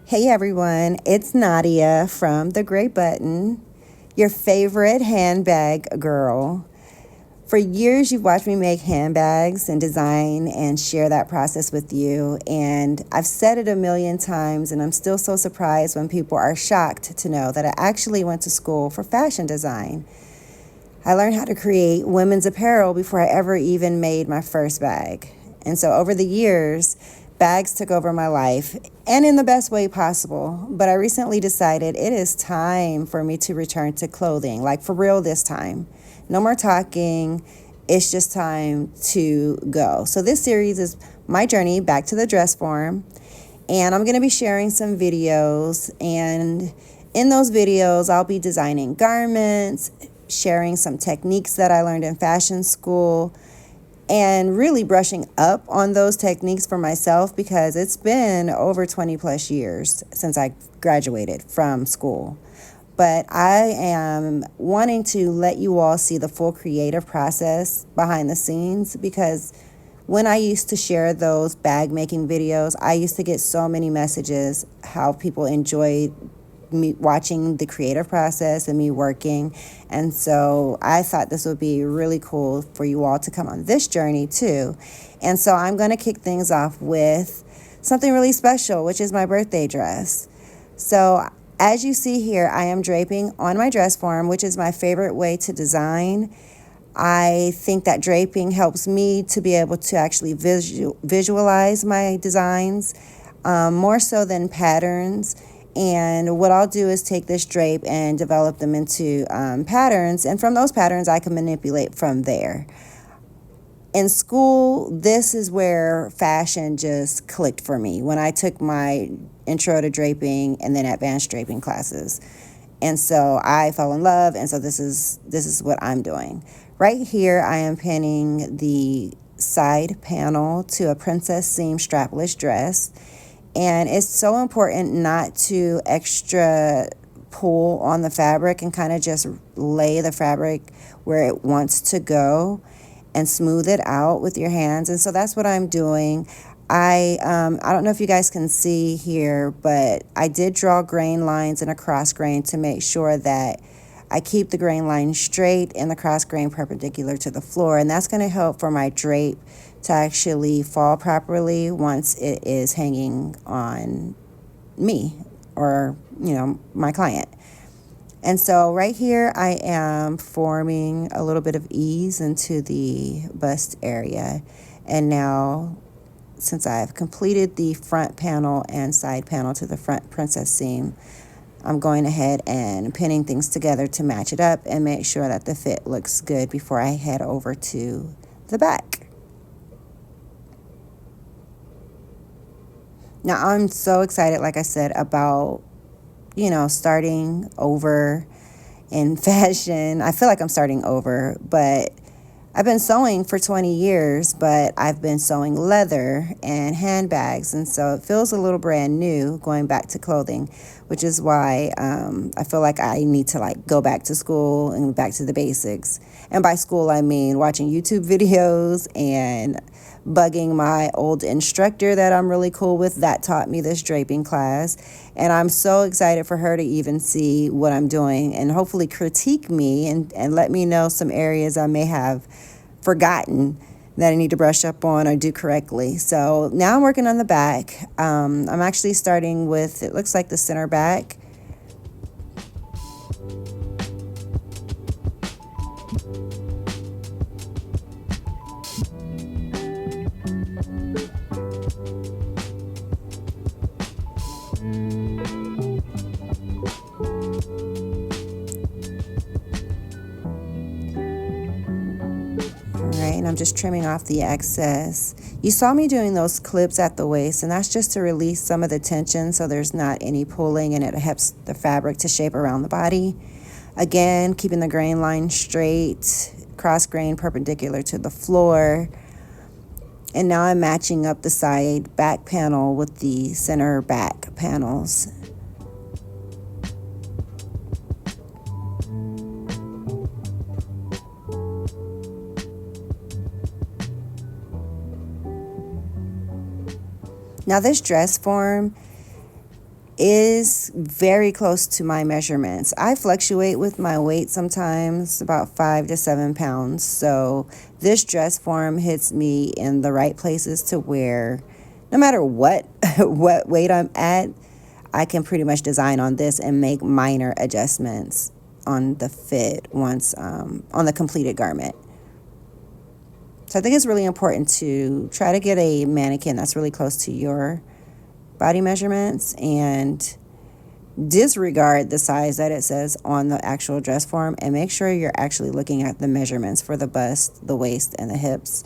Hey everyone, it's Nadia from The Gray Button, your favorite handbag girl. For years, you've watched me make handbags and design and share that process with you. And I've said it a million times, and I'm still so surprised when people are shocked to know that I actually went to school for fashion design. I learned how to create women's apparel before I ever even made my first bag. And so over the years, bags took over my life, and in the best way possible. But I recently decided it is time for me to return to clothing, like for real this time. No more talking. It's just time to go. So this series is my journey back to the dress form, and I'm going to be sharing some videos. And in those videos, I'll be designing garments, sharing some techniques that I learned in fashion school, and really brushing up on those techniques for myself because it's been over 20 plus years since I graduated from school. But I am wanting to let you all see the full creative process behind the scenes, because when I used to share those bag making videos, I used to get so many messages how people enjoyed me watching the creative process and me working. And so I thought this would be really cool for you all to come on this journey too. And so I'm going to kick things off with something really special, which is my birthday dress. So as you see here, I am draping on my dress form, which is my favorite way to design. I think that draping helps me to be able to actually visualize my designs more so than patterns. And what I'll do is take this drape and develop them into patterns. And from those patterns, I can manipulate from there. In school, this is where fashion just clicked for me when I took my intro to draping and then advanced draping classes. And so I fell in love. And so this is what I'm doing. Right here, I am pinning the side panel to a princess seam strapless dress. And it's so important not to extra pull on the fabric and kind of just lay the fabric where it wants to go and smooth it out with your hands. And so that's what I'm doing. I don't know if you guys can see here, but I did draw grain lines and a cross grain to make sure that I keep the grain line straight and the cross grain perpendicular to the floor. And that's going to help for my drape to actually fall properly once it is hanging on me or, my client. And so right here, I am forming a little bit of ease into the bust area. And now, since I've completed the front panel and side panel to the front princess seam, I'm going ahead and pinning things together to match it up and make sure that the fit looks good before I head over to the back. Now, I'm so excited, like I said, about, starting over in fashion. I feel like I'm starting over, but I've been sewing for 20 years, but I've been sewing leather and handbags. And so it feels a little brand new going back to clothing, which is why I feel like I need to go back to school and back to the basics. And by school, I mean watching YouTube videos and bugging my old instructor that I'm really cool with that taught me this draping class. And I'm so excited for her to even see what I'm doing and hopefully critique me and let me know some areas I may have forgotten that I need to brush up on or do correctly. So now I'm working on the back. I'm actually starting with, it looks like the center back. And I'm just trimming off the excess. You saw me doing those clips at the waist, and that's just to release some of the tension so there's not any pulling, and it helps the fabric to shape around the body. Again, keeping the grain line straight, cross grain perpendicular to the floor. And now I'm matching up the side back panel with the center back panels. Now this dress form is very close to my measurements. I fluctuate with my weight sometimes, about 5 to 7 pounds. So this dress form hits me in the right places to wear. No matter what what weight I'm at, I can pretty much design on this and make minor adjustments on the fit once on the completed garment. So I think it's really important to try to get a mannequin that's really close to your body measurements and disregard the size that it says on the actual dress form, and make sure you're actually looking at the measurements for the bust, the waist, and the hips.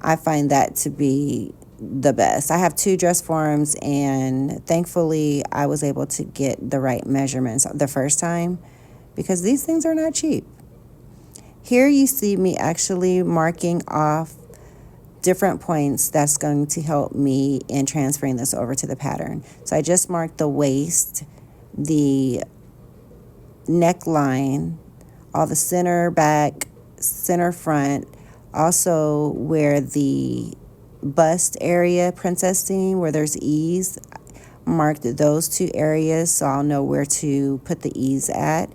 I find that to be the best. I have 2 dress forms, and thankfully I was able to get the right measurements the first time, because these things are not cheap. Here you see me actually marking off different points that's going to help me in transferring this over to the pattern. So I just marked the waist, the neckline, all the center back, center front, also where the bust area, princess seam, where there's ease, marked those 2 areas so I'll know where to put the ease at.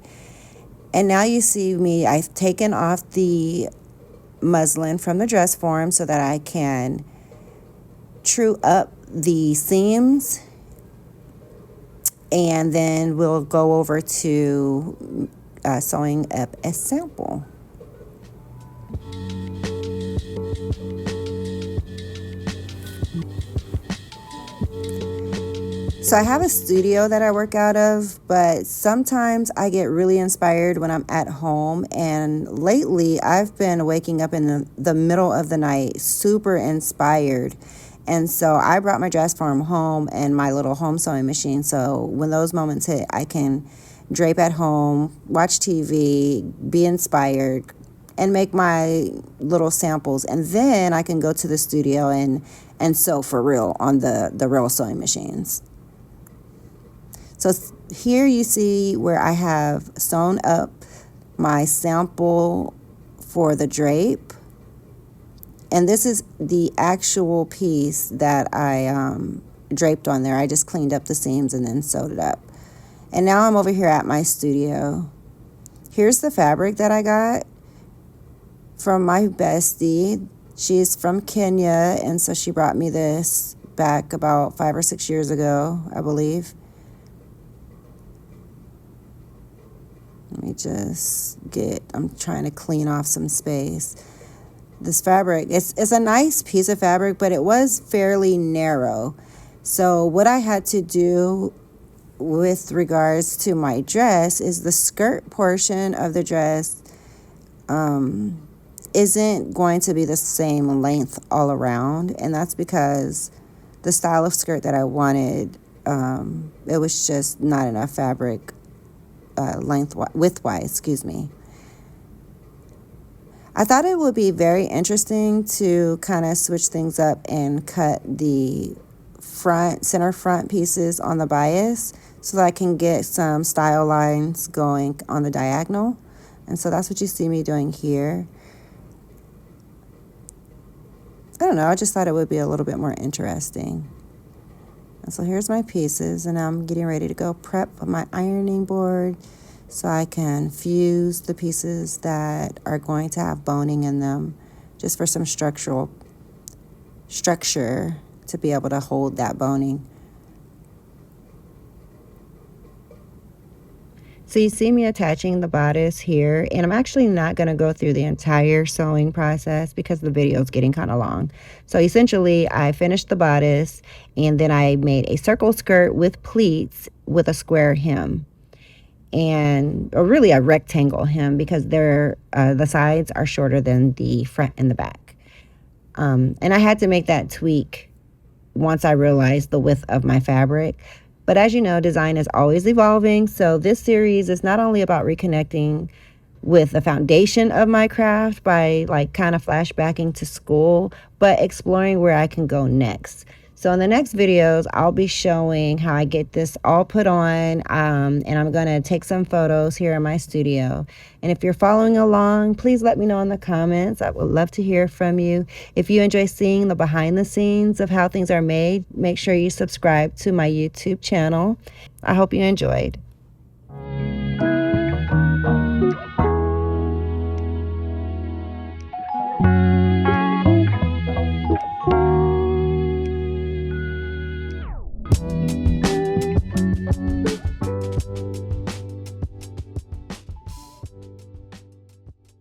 And now you see me, I've taken off the muslin from the dress form so that I can true up the seams, and then we'll go over to sewing up a sample. So I have a studio that I work out of, but sometimes I get really inspired when I'm at home. And lately I've been waking up in the middle of the night super inspired. And so I brought my dress form home and my little home sewing machine. So when those moments hit, I can drape at home, watch TV, be inspired, and make my little samples. And then I can go to the studio and sew for real on the real sewing machines. So here you see where I have sewn up my sample for the drape. And this is the actual piece that I draped on there. I just cleaned up the seams and then sewed it up. And now I'm over here at my studio. Here's the fabric that I got from my bestie. She's from Kenya, and so she brought me this back about 5 or 6 years ago, I believe. Let me just I'm trying to clean off some space. This fabric, it's a nice piece of fabric, but it was fairly narrow. So what I had to do with regards to my dress is the skirt portion of the dress isn't going to be the same length all around. And that's because the style of skirt that I wanted, it was just not enough fabric widthwise, excuse me. I thought it would be very interesting to kind of switch things up and cut the center front pieces on the bias so that I can get some style lines going on the diagonal. And so that's what you see me doing here. I don't know, I just thought it would be a little bit more interesting. And so here's my pieces, and I'm getting ready to go prep my ironing board so I can fuse the pieces that are going to have boning in them, just for some structure to be able to hold that boning. So you see me attaching the bodice here, and I'm actually not going to go through the entire sewing process because the video is getting kind of long. So essentially, I finished the bodice, and then I made a circle skirt with pleats with a square hem, or really a rectangle hem, because the sides are shorter than the front and the back. And I had to make that tweak once I realized the width of my fabric. But as you know, design is always evolving. So this series is not only about reconnecting with the foundation of my craft by kind of flashbacking to school, but exploring where I can go next. So in the next videos, I'll be showing how I get this all put on, and I'm going to take some photos here in my studio. And if you're following along, please let me know in the comments. I would love to hear from you. If you enjoy seeing the behind the scenes of how things are made, make sure you subscribe to my YouTube channel. I hope you enjoyed.